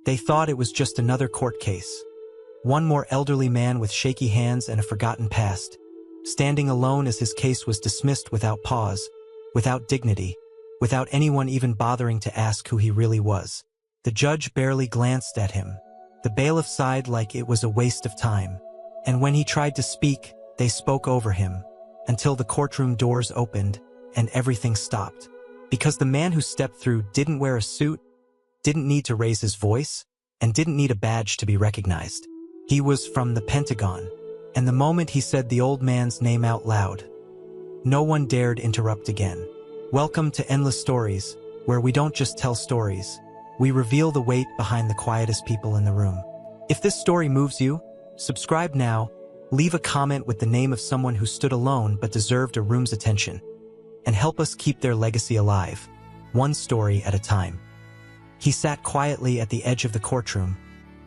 They thought it was just another court case. One more elderly man with shaky hands and a forgotten past, standing alone as his case was dismissed without pause, without dignity, without anyone even bothering to ask who he really was. The judge barely glanced at him. The bailiff sighed like it was a waste of time. And when he tried to speak, they spoke over him, until the courtroom doors opened and everything stopped. Because the man who stepped through didn't wear a suit, didn't need to raise his voice, and didn't need a badge to be recognized. He was from the Pentagon, and the moment he said the old man's name out loud, no one dared interrupt again. Welcome to Endless Stories, where we don't just tell stories, we reveal the weight behind the quietest people in the room. If this story moves you, subscribe now, leave a comment with the name of someone who stood alone but deserved a room's attention, and help us keep their legacy alive, one story at a time. He sat quietly at the edge of the courtroom,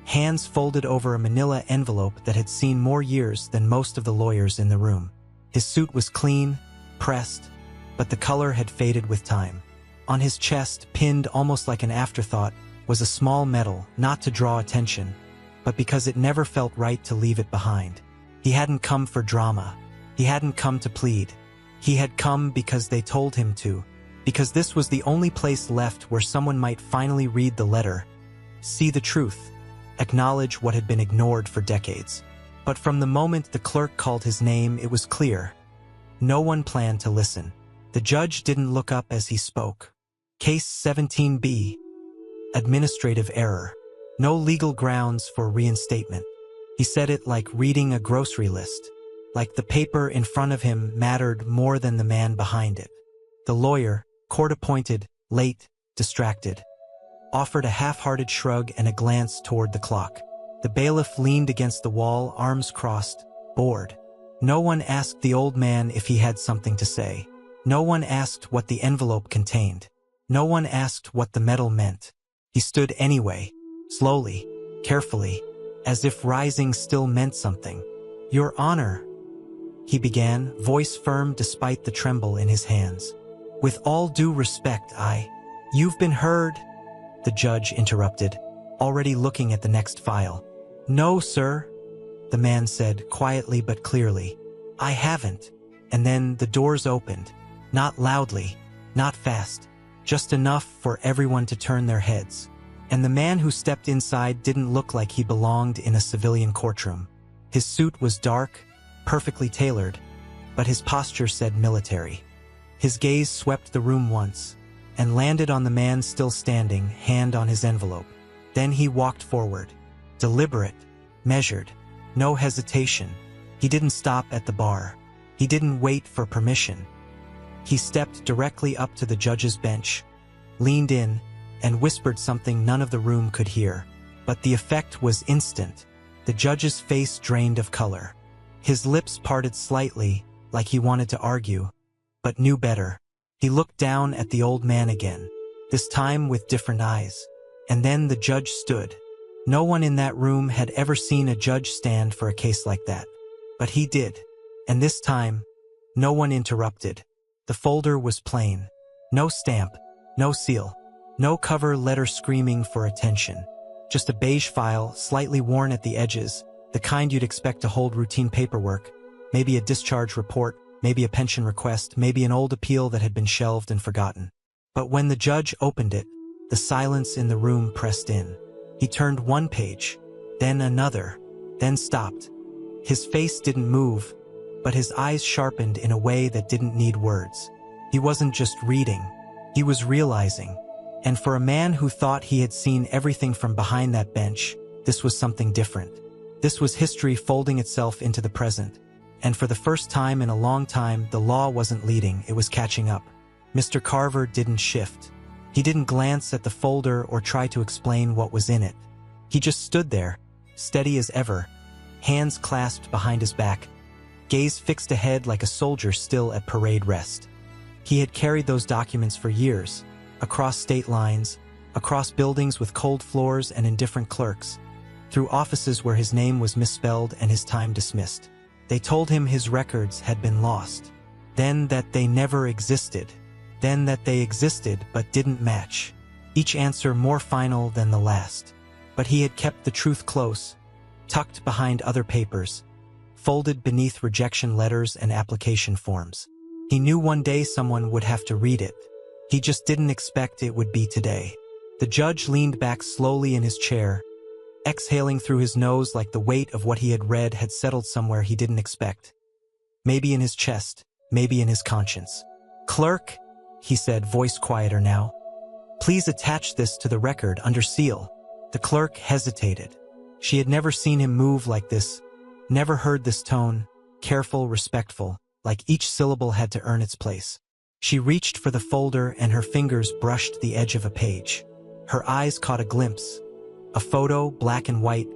hands folded over a manila envelope that had seen more years than most of the lawyers in the room. His suit was clean, pressed, but the color had faded with time. On his chest, pinned almost like an afterthought, was a small medal, not to draw attention, but because it never felt right to leave it behind. He hadn't come for drama. He hadn't come to plead. He had come because they told him to, because this was the only place left where someone might finally read the letter, see the truth, acknowledge what had been ignored for decades. But from the moment the clerk called his name, it was clear. No one planned to listen. The judge didn't look up as he spoke. Case 17B. Administrative error. No legal grounds for reinstatement. He said it like reading a grocery list, like the paper in front of him mattered more than the man behind it. The lawyer, court-appointed, late, distracted, offered a half-hearted shrug and a glance toward the clock. The bailiff leaned against the wall, arms crossed, bored. No one asked the old man if he had something to say. No one asked what the envelope contained. No one asked what the medal meant. He stood anyway, slowly, carefully, as if rising still meant something. "Your Honor," he began, voice firm despite the tremble in his hands. "With all due respect, You've been heard," the judge interrupted, already looking at the next file. "No, sir," the man said, quietly but clearly. "I haven't." And then the doors opened, not loudly, not fast, just enough for everyone to turn their heads. And the man who stepped inside didn't look like he belonged in a civilian courtroom. His suit was dark, perfectly tailored, but his posture said military. His gaze swept the room once, and landed on the man still standing, hand on his envelope. Then he walked forward, deliberate, measured, no hesitation. He didn't stop at the bar. He didn't wait for permission. He stepped directly up to the judge's bench, leaned in, and whispered something none of the room could hear. But the effect was instant. The judge's face drained of color. His lips parted slightly, like he wanted to argue, but knew better. He looked down at the old man again, this time with different eyes. And then the judge stood. No one in that room had ever seen a judge stand for a case like that. But he did. And this time, no one interrupted. The folder was plain. No stamp, no seal, no cover letter screaming for attention. Just a beige file, slightly worn at the edges, the kind you'd expect to hold routine paperwork, maybe a discharge report, maybe a pension request, maybe an old appeal that had been shelved and forgotten. But when the judge opened it, the silence in the room pressed in. He turned one page, then another, then stopped. His face didn't move, but his eyes sharpened in a way that didn't need words. He wasn't just reading, he was realizing. And for a man who thought he had seen everything from behind that bench, this was something different. This was history folding itself into the present. And for the first time in a long time, the law wasn't leading, it was catching up. Mr. Carver didn't shift. He didn't glance at the folder or try to explain what was in it. He just stood there, steady as ever, hands clasped behind his back, gaze fixed ahead like a soldier still at parade rest. He had carried those documents for years, across state lines, across buildings with cold floors and indifferent clerks, through offices where his name was misspelled and his time dismissed. They told him his records had been lost, then that they never existed, then that they existed but didn't match, each answer more final than the last. But he had kept the truth close, tucked behind other papers, folded beneath rejection letters and application forms. He knew one day someone would have to read it. He just didn't expect it would be today. The judge leaned back slowly in his chair, exhaling through his nose like the weight of what he had read had settled somewhere he didn't expect. Maybe in his chest, maybe in his conscience. "Clerk," he said, voice quieter now, "please attach this to the record under seal." The clerk hesitated. She had never seen him move like this, never heard this tone, careful, respectful, like each syllable had to earn its place. She reached for the folder and her fingers brushed the edge of a page. Her eyes caught a glimpse. A photo, black and white,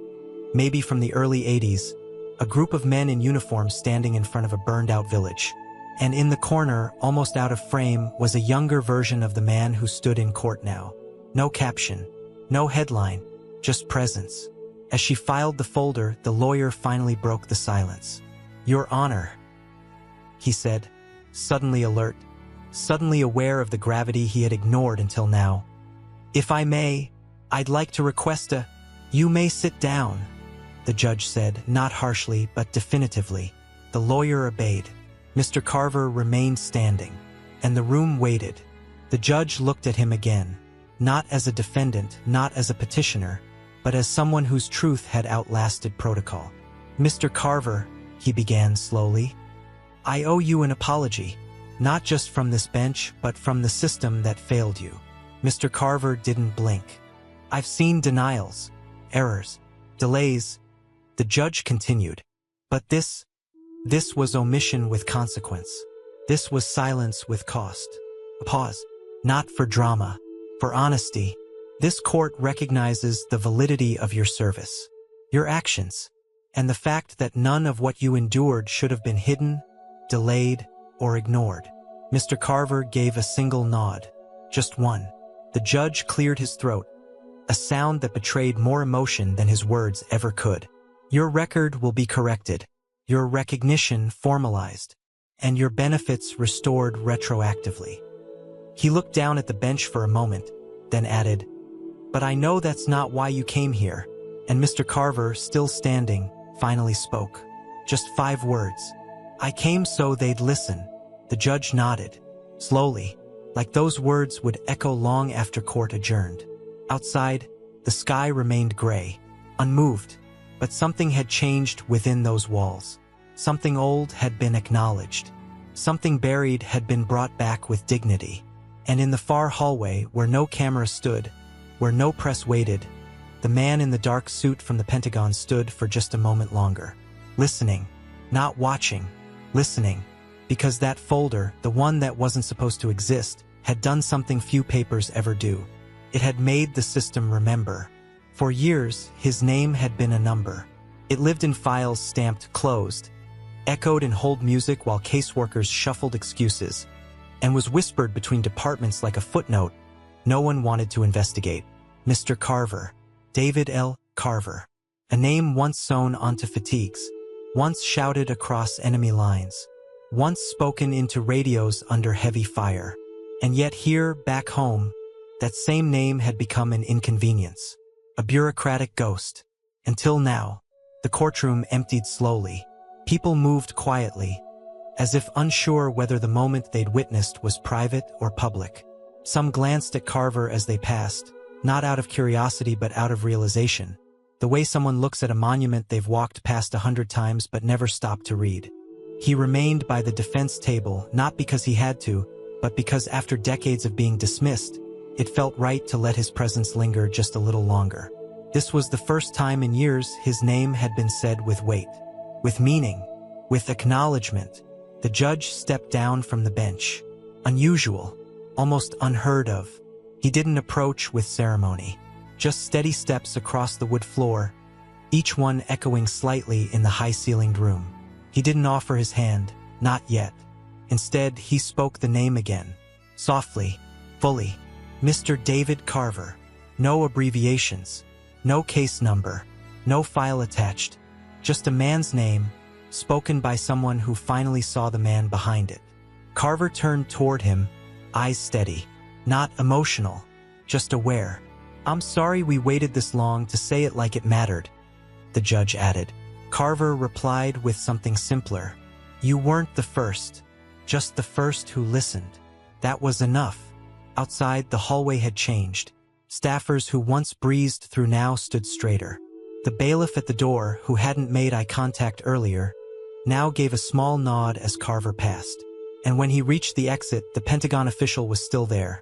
maybe from the early 80s, a group of men in uniform standing in front of a burned-out village. And in the corner, almost out of frame, was a younger version of the man who stood in court now. No caption, no headline, just presence. As she filed the folder, the lawyer finally broke the silence. "Your Honor," he said, suddenly alert, suddenly aware of the gravity he had ignored until now. "If I may, I'd like to request a—" "You may sit down," the judge said, not harshly but definitively. The lawyer obeyed. Mr. Carver remained standing, and the room waited. The judge looked at him again, not as a defendant, not as a petitioner, but as someone whose truth had outlasted protocol. "Mr. Carver," he began slowly, "I owe you an apology, not just from this bench, but from the system that failed you." Mr. Carver didn't blink. "I've seen denials, errors, delays," the judge continued. "But this was omission with consequence. This was silence with cost. A pause, not for drama, for honesty. This court recognizes the validity of your service, your actions, and the fact that none of what you endured should have been hidden, delayed, or ignored." Mr. Carver gave a single nod, just one. The judge cleared his throat, a sound that betrayed more emotion than his words ever could. "Your record will be corrected, your recognition formalized, and your benefits restored retroactively." He looked down at the bench for a moment, then added, "But I know that's not why you came here." And Mr. Carver, still standing, finally spoke. Just 5 words. "I came so they'd listen." The judge nodded, slowly, like those words would echo long after court adjourned. Outside, the sky remained gray, unmoved, but something had changed within those walls. Something old had been acknowledged. Something buried had been brought back with dignity. And in the far hallway, where no camera stood, where no press waited, the man in the dark suit from the Pentagon stood for just a moment longer. Listening, not watching, listening, because that folder, the one that wasn't supposed to exist, had done something few papers ever do. It had made the system remember. For years, his name had been a number. It lived in files stamped closed, echoed in hold music while caseworkers shuffled excuses, and was whispered between departments like a footnote no one wanted to investigate. Mr. Carver, David L. Carver. A name once sewn onto fatigues, once shouted across enemy lines, once spoken into radios under heavy fire. And yet here, back home, that same name had become an inconvenience, a bureaucratic ghost. Until now, the courtroom emptied slowly. People moved quietly, as if unsure whether the moment they'd witnessed was private or public. Some glanced at Carver as they passed, not out of curiosity but out of realization, the way someone looks at a monument they've walked past 100 times but never stopped to read. He remained by the defense table, not because he had to, but because after decades of being dismissed, it felt right to let his presence linger just a little longer. This was the first time in years his name had been said with weight, with meaning, with acknowledgement. The judge stepped down from the bench. Unusual, almost unheard of. He didn't approach with ceremony, just steady steps across the wood floor, each one echoing slightly in the high-ceilinged room. He didn't offer his hand, not yet. Instead, he spoke the name again, softly, fully. Mr. David Carver. No abbreviations, no case number, no file attached, just a man's name, spoken by someone who finally saw the man behind it. Carver turned toward him, eyes steady, not emotional, just aware. "I'm sorry we waited this long to say it like it mattered," the judge added. Carver replied with something simpler. "You weren't the first, just the first who listened." That was enough. Outside, the hallway had changed. Staffers who once breezed through now stood straighter. The bailiff at the door, who hadn't made eye contact earlier, now gave a small nod as Carver passed. And when he reached the exit, the Pentagon official was still there.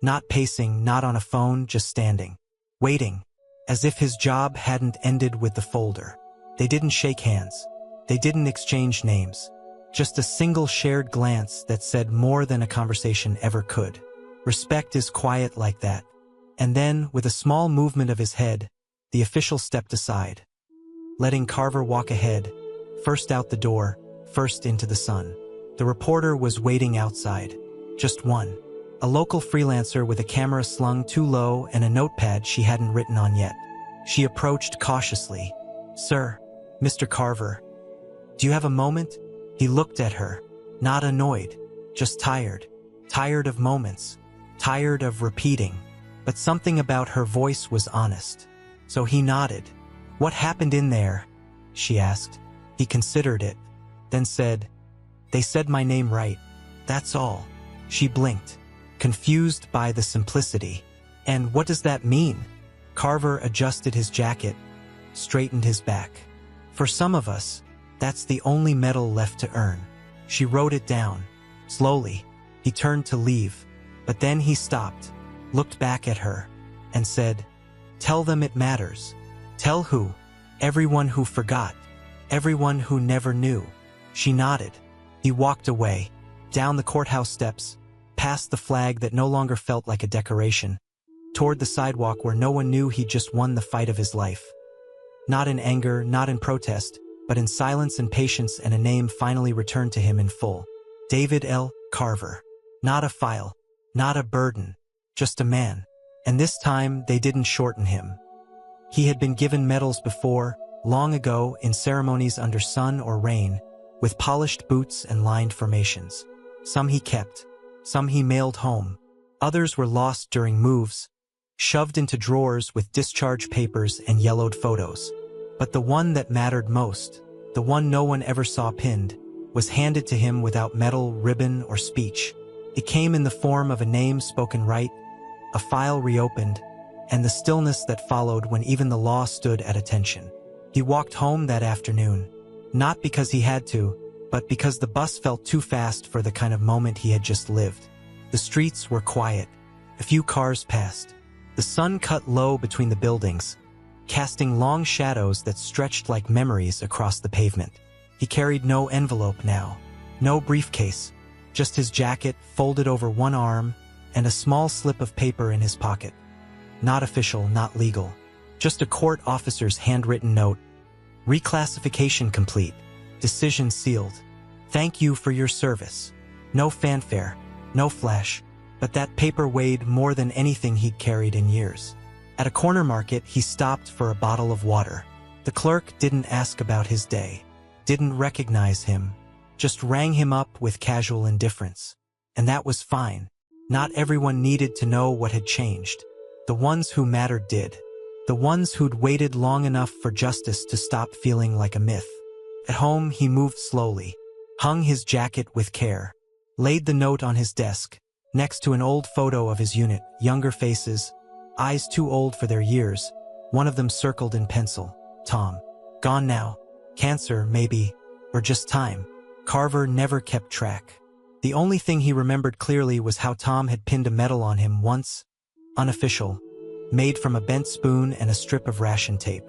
Not pacing, not on a phone, just standing. Waiting, as if his job hadn't ended with the folder. They didn't shake hands. They didn't exchange names. Just a single shared glance that said more than a conversation ever could. Respect is quiet like that. And then, with a small movement of his head, the official stepped aside, letting Carver walk ahead, first out the door, first into the sun. The reporter was waiting outside. Just one. A local freelancer with a camera slung too low and a notepad she hadn't written on yet. She approached cautiously. "Sir, Mr. Carver, do you have a moment?" He looked at her, not annoyed, just tired. Tired of moments. Tired of repeating. But something about her voice was honest. So he nodded. "What happened in there?" she asked. He considered it, then said, "They said my name right. That's all." She blinked, confused by the simplicity. "And what does that mean?" Carver adjusted his jacket, straightened his back. "For some of us, that's the only medal left to earn." She wrote it down. Slowly, he turned to leave, but then he stopped, looked back at her, and said, "Tell them it matters." "Tell who?" "Everyone who forgot. Everyone who never knew." She nodded. He walked away, down the courthouse steps, past the flag that no longer felt like a decoration, toward the sidewalk where no one knew he'd just won the fight of his life. Not in anger, not in protest, but in silence and patience, and a name finally returned to him in full. David L. Carver. Not a file, not a burden, just a man. And this time, they didn't shorten him. He had been given medals before, long ago, in ceremonies under sun or rain, with polished boots and lined formations. Some he kept, some he mailed home. Others were lost during moves, shoved into drawers with discharge papers and yellowed photos. But the one that mattered most, the one no one ever saw pinned, was handed to him without medal, ribbon, or speech. It came in the form of a name spoken right, a file reopened, and the stillness that followed when even the law stood at attention. He walked home that afternoon, not because he had to, but because the bus felt too fast for the kind of moment he had just lived. The streets were quiet. A few cars passed. The sun cut low between the buildings, casting long shadows that stretched like memories across the pavement. He carried no envelope now, no briefcase, just his jacket folded over one arm and a small slip of paper in his pocket. Not official, not legal, just a court officer's handwritten note. Reclassification complete. Decision sealed. Thank you for your service. No fanfare, no flash, but that paper weighed more than anything he'd carried in years. At a corner market, he stopped for a bottle of water. The clerk didn't ask about his day, didn't recognize him, just rang him up with casual indifference. And that was fine. Not everyone needed to know what had changed. The ones who mattered did. The ones who'd waited long enough for justice to stop feeling like a myth. At home, he moved slowly, hung his jacket with care, laid the note on his desk, next to an old photo of his unit, younger faces, eyes too old for their years, one of them circled in pencil. Tom. Gone now. Cancer, maybe, or just time. Carver never kept track. The only thing he remembered clearly was how Tom had pinned a medal on him once, unofficial, made from a bent spoon and a strip of ration tape.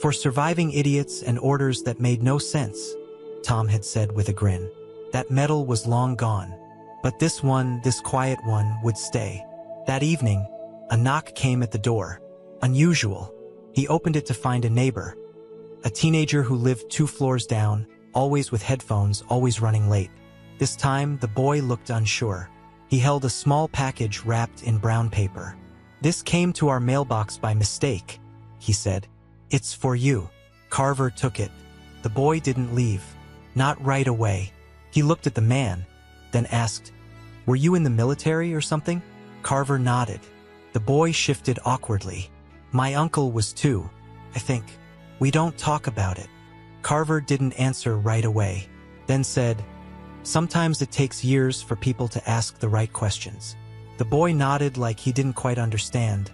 For surviving idiots and orders that made no sense, Tom had said with a grin. That medal was long gone. But this one, this quiet one, would stay. That evening, a knock came at the door. Unusual. He opened it to find a neighbor. A teenager who lived 2 floors down, always with headphones, always running late. This time, the boy looked unsure. He held a small package wrapped in brown paper. "This came to our mailbox by mistake," he said. "It's for you." Carver took it. The boy didn't leave. Not right away. He looked at the man, then asked, "Were you in the military or something?" Carver nodded. The boy shifted awkwardly. My uncle was too, I think. We don't talk about it. Carver didn't answer right away, then said, sometimes it takes years for people to ask the right questions. The boy nodded like he didn't quite understand,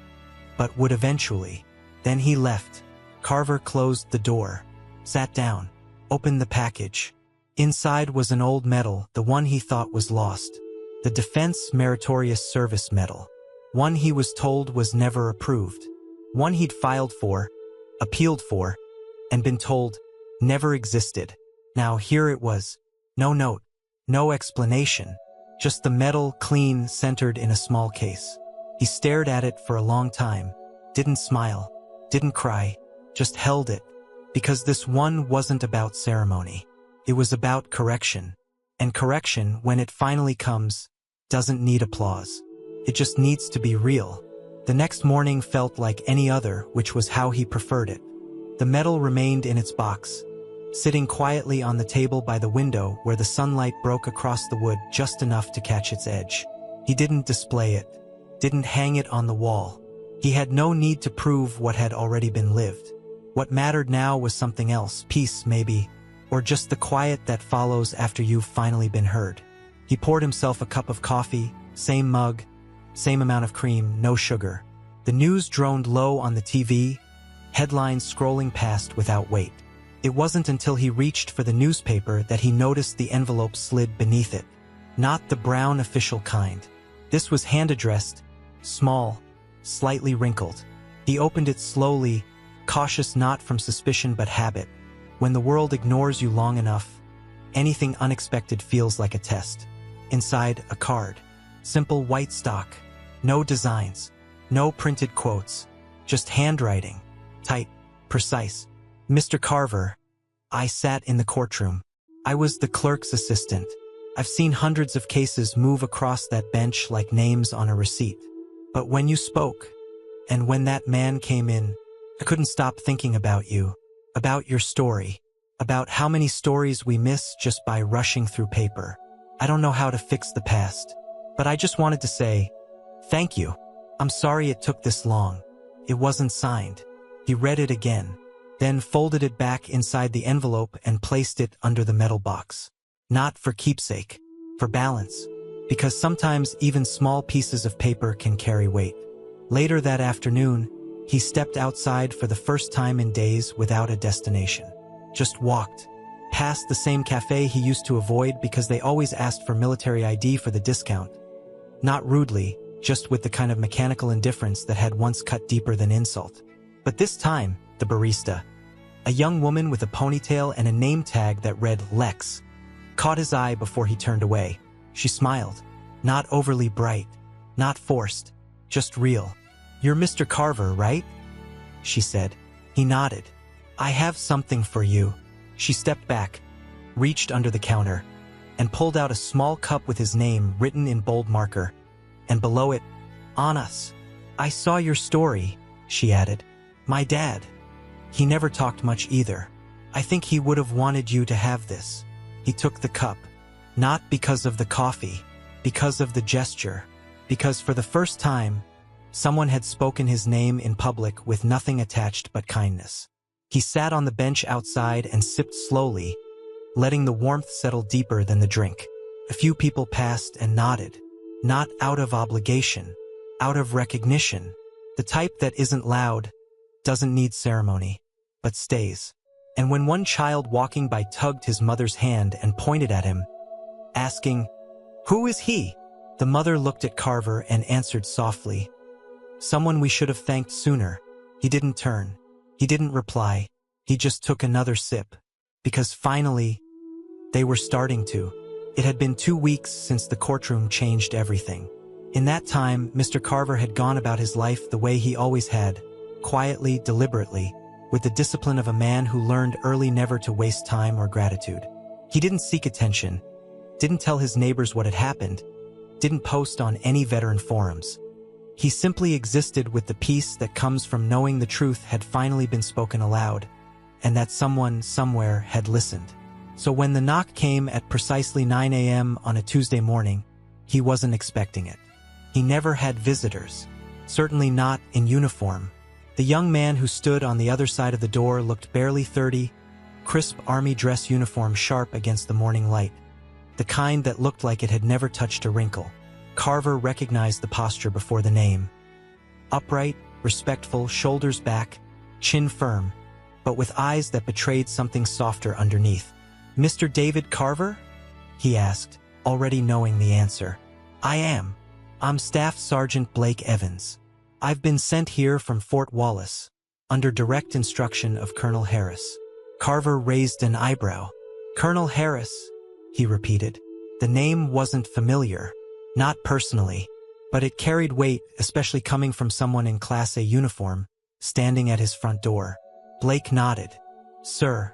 but would eventually. Then he left. Carver closed the door, sat down, opened the package. Inside was an old medal, the one he thought was lost. The Defense Meritorious Service Medal. One he was told was never approved. One he'd filed for, appealed for, and been told never existed. Now here it was. No note, no explanation. Just the medal, clean, centered in a small case. He stared at it for a long time. Didn't smile, didn't cry, just held it. Because this one wasn't about ceremony. It was about correction. And correction, when it finally comes, doesn't need applause. It just needs to be real. The next morning felt like any other, which was how he preferred it. The medal remained in its box, sitting quietly on the table by the window where the sunlight broke across the wood just enough to catch its edge. He didn't display it, didn't hang it on the wall. He had no need to prove what had already been lived. What mattered now was something else, peace maybe, or just the quiet that follows after you've finally been heard. He poured himself a cup of coffee, same mug, same amount of cream, no sugar. The news droned low on the TV, headlines scrolling past without weight. It wasn't until he reached for the newspaper that he noticed the envelope slid beneath it. Not the brown official kind. This was hand-addressed, small, slightly wrinkled. He opened it slowly, cautious not from suspicion but habit. When the world ignores you long enough, anything unexpected feels like a test. Inside, a card. Simple white stock. No designs. No printed quotes. Just handwriting. Tight. Precise. Mr. Carver. I sat in the courtroom. I was the clerk's assistant. I've seen hundreds of cases move across that bench like names on a receipt. But when you spoke, and when that man came in, I couldn't stop thinking about you, about your story, about how many stories we miss just by rushing through paper. I don't know how to fix the past, but I just wanted to say, thank you. I'm sorry it took this long. It wasn't signed. He read it again, then folded it back inside the envelope and placed it under the metal box. Not for keepsake, for balance, because sometimes even small pieces of paper can carry weight. Later that afternoon, he stepped outside for the first time in days without a destination. Just walked, past the same cafe he used to avoid because they always asked for military ID for the discount. Not rudely, just with the kind of mechanical indifference that had once cut deeper than insult. But this time, the barista, a young woman with a ponytail and a name tag that read Lex, caught his eye before he turned away. She smiled, not overly bright, not forced, just real. You're Mr. Carver, right? She said. He nodded. I have something for you. She stepped back, reached under the counter, and pulled out a small cup with his name written in bold marker. And below it, on us. I saw your story, she added. My dad. He never talked much either. I think he would have wanted you to have this. He took the cup. Not because of the coffee, because of the gesture. Because for the first time, someone had spoken his name in public with nothing attached but kindness. He sat on the bench outside and sipped slowly, letting the warmth settle deeper than the drink. A few people passed and nodded. Not out of obligation, out of recognition. The type that isn't loud, doesn't need ceremony, but stays. And when one child walking by tugged his mother's hand and pointed at him, asking, "Who is he?" The mother looked at Carver and answered softly, "Someone we should have thanked sooner." He didn't turn. He didn't reply. He just took another sip. Because finally, they were starting to. It had been 2 weeks since the courtroom changed everything. In that time, Mr. Carver had gone about his life the way he always had, quietly, deliberately, with the discipline of a man who learned early never to waste time or gratitude. He didn't seek attention, didn't tell his neighbors what had happened, didn't post on any veteran forums. He simply existed with the peace that comes from knowing the truth had finally been spoken aloud, and that someone, somewhere, had listened. So when the knock came at precisely 9 a.m. on a Tuesday morning, he wasn't expecting it. He never had visitors. Certainly not in uniform. The young man who stood on the other side of the door looked barely 30, crisp army dress uniform sharp against the morning light, the kind that looked like it had never touched a wrinkle. Carver recognized the posture before the name. Upright, respectful, shoulders back, chin firm, but with eyes that betrayed something softer underneath. "Mr. David Carver?" he asked, already knowing the answer. "I am. I'm Staff Sergeant Blake Evans. I've been sent here from Fort Wallace, under direct instruction of Colonel Harris." Carver raised an eyebrow. "Colonel Harris," he repeated. The name wasn't familiar, not personally, but it carried weight, especially coming from someone in Class A uniform, standing at his front door. Blake nodded. "Sir,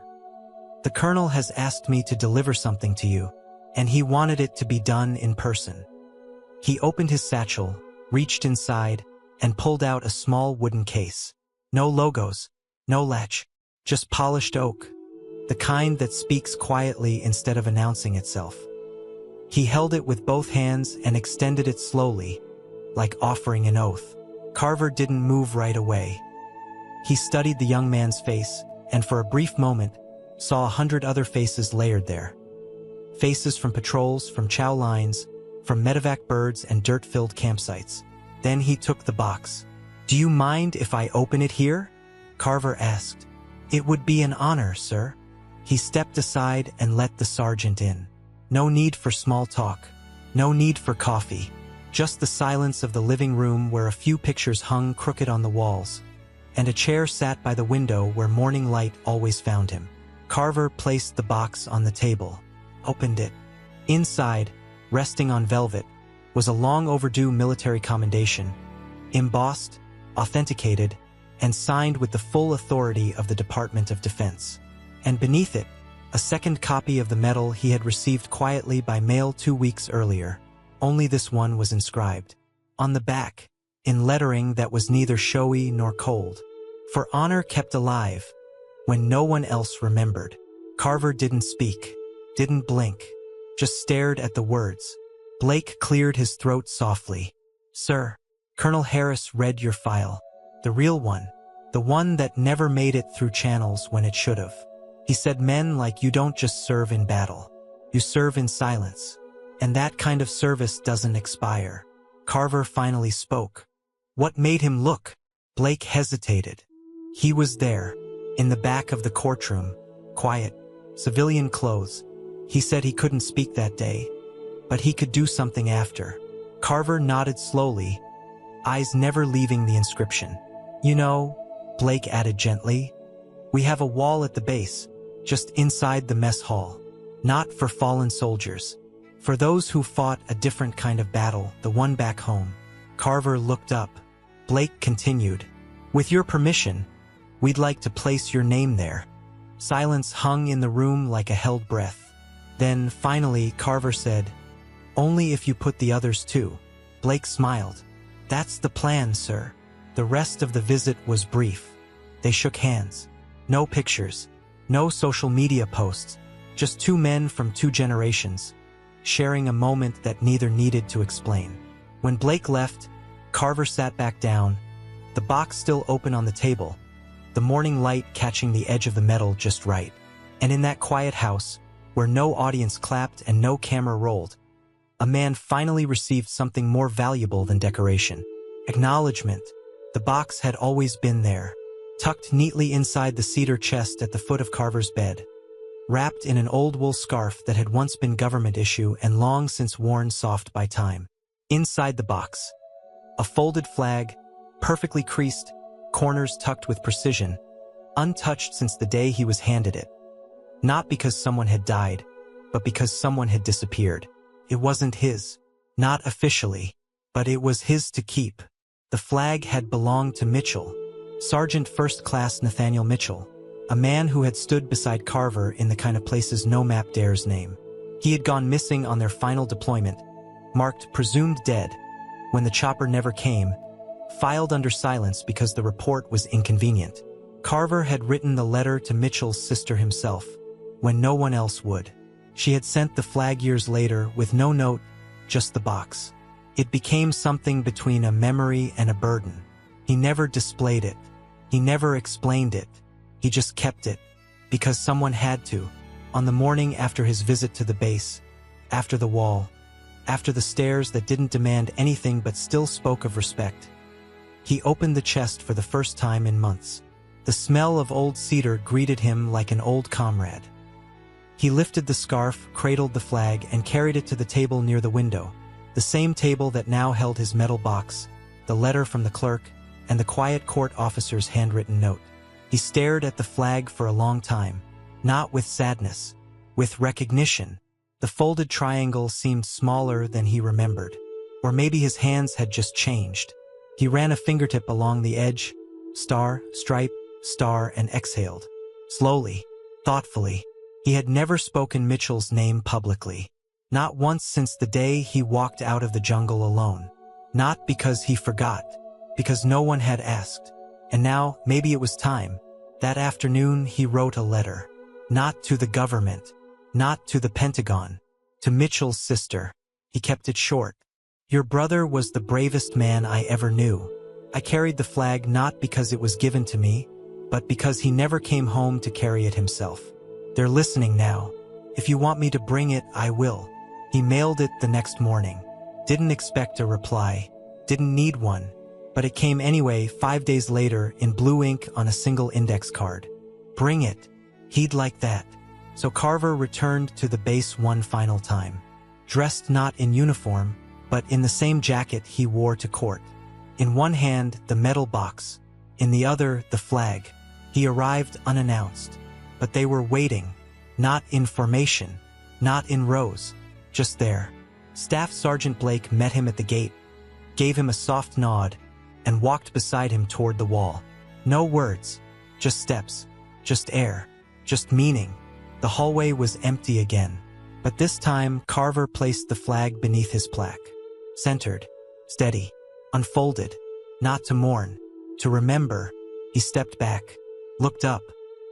the Colonel has asked me to deliver something to you, and he wanted it to be done in person." He opened his satchel, reached inside, and pulled out a small wooden case. No logos, no latch, just polished oak, the kind that speaks quietly instead of announcing itself. He held it with both hands and extended it slowly, like offering an oath. Carver didn't move right away. He studied the young man's face, and for a brief moment, saw 100 other faces layered there. Faces from patrols, from chow lines, from medevac birds and dirt-filled campsites. Then he took the box. "Do you mind if I open it here?" Carver asked. "It would be an honor, sir." He stepped aside and let the sergeant in. No need for small talk. No need for coffee. Just the silence of the living room where a few pictures hung crooked on the walls, and a chair sat by the window where morning light always found him. Carver placed the box on the table, opened it. Inside, resting on velvet, was a long-overdue military commendation, embossed, authenticated, and signed with the full authority of the Department of Defense. And beneath it, a second copy of the medal he had received quietly by mail 2 weeks earlier. Only this one was inscribed. On the back, in lettering that was neither showy nor cold. "For honor kept alive, when no one else remembered." Carver didn't speak, didn't blink, just stared at the words. Blake cleared his throat softly. "Sir, Colonel Harris read your file. The real one. The one that never made it through channels when it should have. He said men like you don't just serve in battle. You serve in silence. And that kind of service doesn't expire." Carver finally spoke. "What made him look?" Blake hesitated. He was there, in the back of the courtroom, quiet, civilian clothes. He said he couldn't speak that day, but he could do something after. Carver nodded slowly, eyes never leaving the inscription. "You know," Blake added gently, "we have a wall at the base, just inside the mess hall. Not for fallen soldiers. For those who fought a different kind of battle, the one back home." Carver looked up. Blake continued, "With your permission, we'd like to place your name there." Silence hung in the room like a held breath. Then, finally, Carver said, "Only if you put the others too." Blake smiled. "That's the plan, sir." The rest of the visit was brief. They shook hands. No pictures. No social media posts. Just two men from two generations, sharing a moment that neither needed to explain. When Blake left, Carver sat back down, the box still open on the table, the morning light catching the edge of the metal just right. And in that quiet house, where no audience clapped and no camera rolled, a man finally received something more valuable than decoration. Acknowledgement. The box had always been there, tucked neatly inside the cedar chest at the foot of Carver's bed, wrapped in an old wool scarf that had once been government issue and long since worn soft by time. Inside the box, a folded flag, perfectly creased, corners tucked with precision, untouched since the day he was handed it. Not because someone had died, but because someone had disappeared. It wasn't his, not officially, but it was his to keep. The flag had belonged to Mitchell, Sergeant First Class Nathaniel Mitchell, a man who had stood beside Carver in the kind of places no map dares name. He had gone missing on their final deployment, marked presumed dead, when the chopper never came, filed under silence because the report was inconvenient. Carver had written the letter to Mitchell's sister himself, when no one else would. She had sent the flag years later with no note, just the box. It became something between a memory and a burden. He never displayed it. He never explained it. He just kept it, because someone had to, on the morning after his visit to the base, after the wall, after the stairs that didn't demand anything but still spoke of respect. He opened the chest for the first time in months. The smell of old cedar greeted him like an old comrade. He lifted the scarf, cradled the flag, and carried it to the table near the window, the same table that now held his metal box, the letter from the clerk, and the quiet court officer's handwritten note. He stared at the flag for a long time, not with sadness, with recognition. The folded triangle seemed smaller than he remembered, or maybe his hands had just changed. He ran a fingertip along the edge, star, stripe, star, and exhaled. Slowly, thoughtfully. He had never spoken Mitchell's name publicly. Not once since the day he walked out of the jungle alone. Not because he forgot, because no one had asked. And now, maybe it was time. That afternoon, he wrote a letter. Not to the government, not to the Pentagon, to Mitchell's sister. He kept it short. Your brother was the bravest man I ever knew. I carried the flag not because it was given to me, but because he never came home to carry it himself. They're listening now. If you want me to bring it, I will. He mailed it the next morning. Didn't expect a reply. Didn't need one. But it came anyway 5 days later in blue ink on a single index card. Bring it. He'd like that. So Carver returned to the base one final time. Dressed not in uniform, but in the same jacket he wore to court. In one hand, the metal box. In the other, the flag. He arrived unannounced. But they were waiting. Not in formation. Not in rows. Just there. Staff Sergeant Blake met him at the gate, gave him a soft nod, and walked beside him toward the wall. No words. Just steps. Just air. Just meaning. The hallway was empty again. But this time, Carver placed the flag beneath his plaque. Centered. Steady. Unfolded. Not to mourn. To remember. He stepped back. Looked up.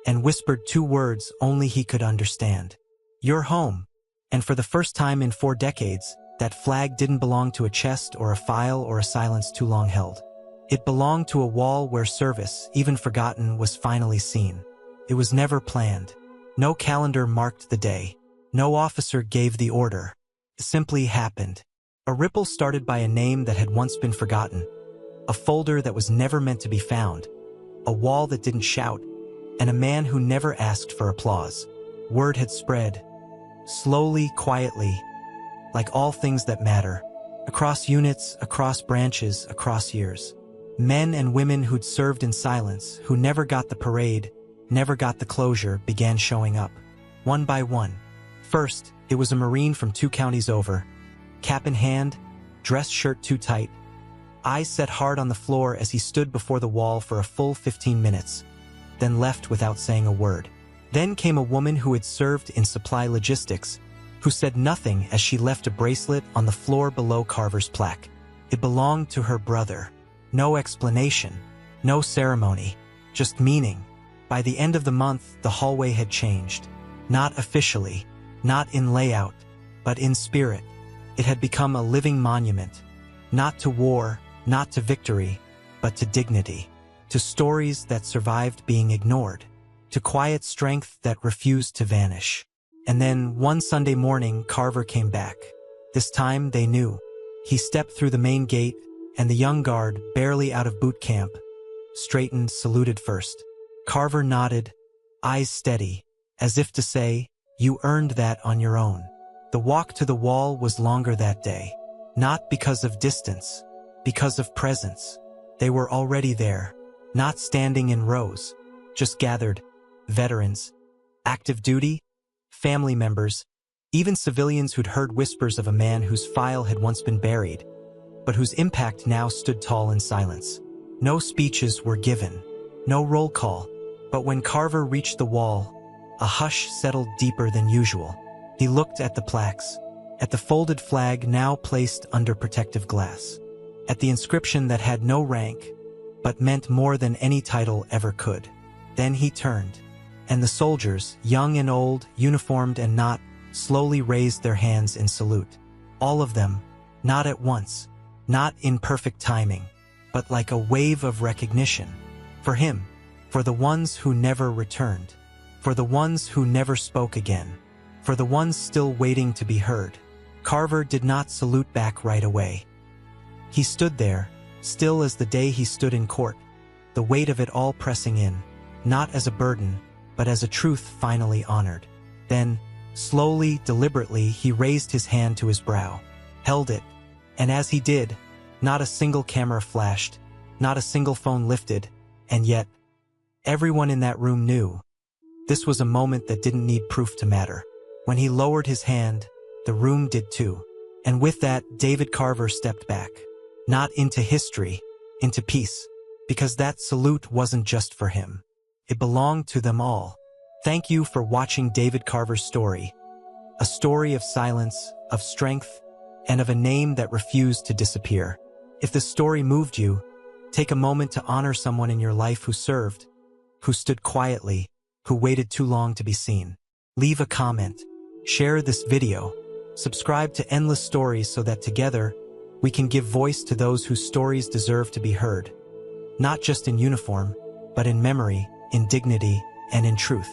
And whispered 2 words only he could understand. You're home. And for the first time in 4 decades, that flag didn't belong to a chest or a file or a silence too long held. It belonged to a wall where service, even forgotten, was finally seen. It was never planned. No calendar marked the day. No officer gave the order. It simply happened. A ripple started by a name that had once been forgotten. A folder that was never meant to be found. A wall that didn't shout. And a man who never asked for applause. Word had spread. Slowly, quietly. Like all things that matter. Across units, across branches, across years. Men and women who'd served in silence, who never got the parade, never got the closure, began showing up. One by one. First, it was a Marine from 2 counties over. Cap in hand, dress shirt too tight. Eyes set hard on the floor as he stood before the wall for a full 15 minutes. Then left without saying a word. Then came a woman who had served in supply logistics, who said nothing as she left a bracelet on the floor below Carver's plaque. It belonged to her brother. No explanation, no ceremony, just meaning. By the end of the month, the hallway had changed. Not officially, not in layout, but in spirit. It had become a living monument. Not to war, not to victory, but to dignity. To stories that survived being ignored. To quiet strength that refused to vanish. And then, one Sunday morning, Carver came back. This time, they knew. He stepped through the main gate, and the young guard, barely out of boot camp, straightened, saluted first. Carver nodded, eyes steady, as if to say, you earned that on your own. The walk to the wall was longer that day. Not because of distance, because of presence. They were already there, not standing in rows, just gathered. Veterans, active duty, family members, even civilians who'd heard whispers of a man whose file had once been buried, but whose impact now stood tall in silence. No speeches were given, no roll call, but when Carver reached the wall, a hush settled deeper than usual. He looked at the plaques, at the folded flag now placed under protective glass, at the inscription that had no rank, but meant more than any title ever could. Then he turned. And the soldiers, young and old, uniformed and not, slowly raised their hands in salute. All of them, not at once, not in perfect timing, but like a wave of recognition. For him, for the ones who never returned, for the ones who never spoke again, for the ones still waiting to be heard. Carver did not salute back right away. He stood there, still as the day he stood in court, the weight of it all pressing in, not as a burden, but as a truth finally honored. Then, slowly, deliberately, he raised his hand to his brow, held it, and as he did, not a single camera flashed, not a single phone lifted, and yet, everyone in that room knew. This was a moment that didn't need proof to matter. When he lowered his hand, the room did too. And with that, David Carver stepped back. Not into history, into peace. Because that salute wasn't just for him. It belonged to them all. Thank you for watching David Carver's story. A story of silence, of strength, and of a name that refused to disappear. If the story moved you, take a moment to honor someone in your life who served, who stood quietly, who waited too long to be seen. Leave a comment. Share this video. Subscribe to Endless Stories so that together, we can give voice to those whose stories deserve to be heard. Not just in uniform, but in memory, in dignity, and in truth.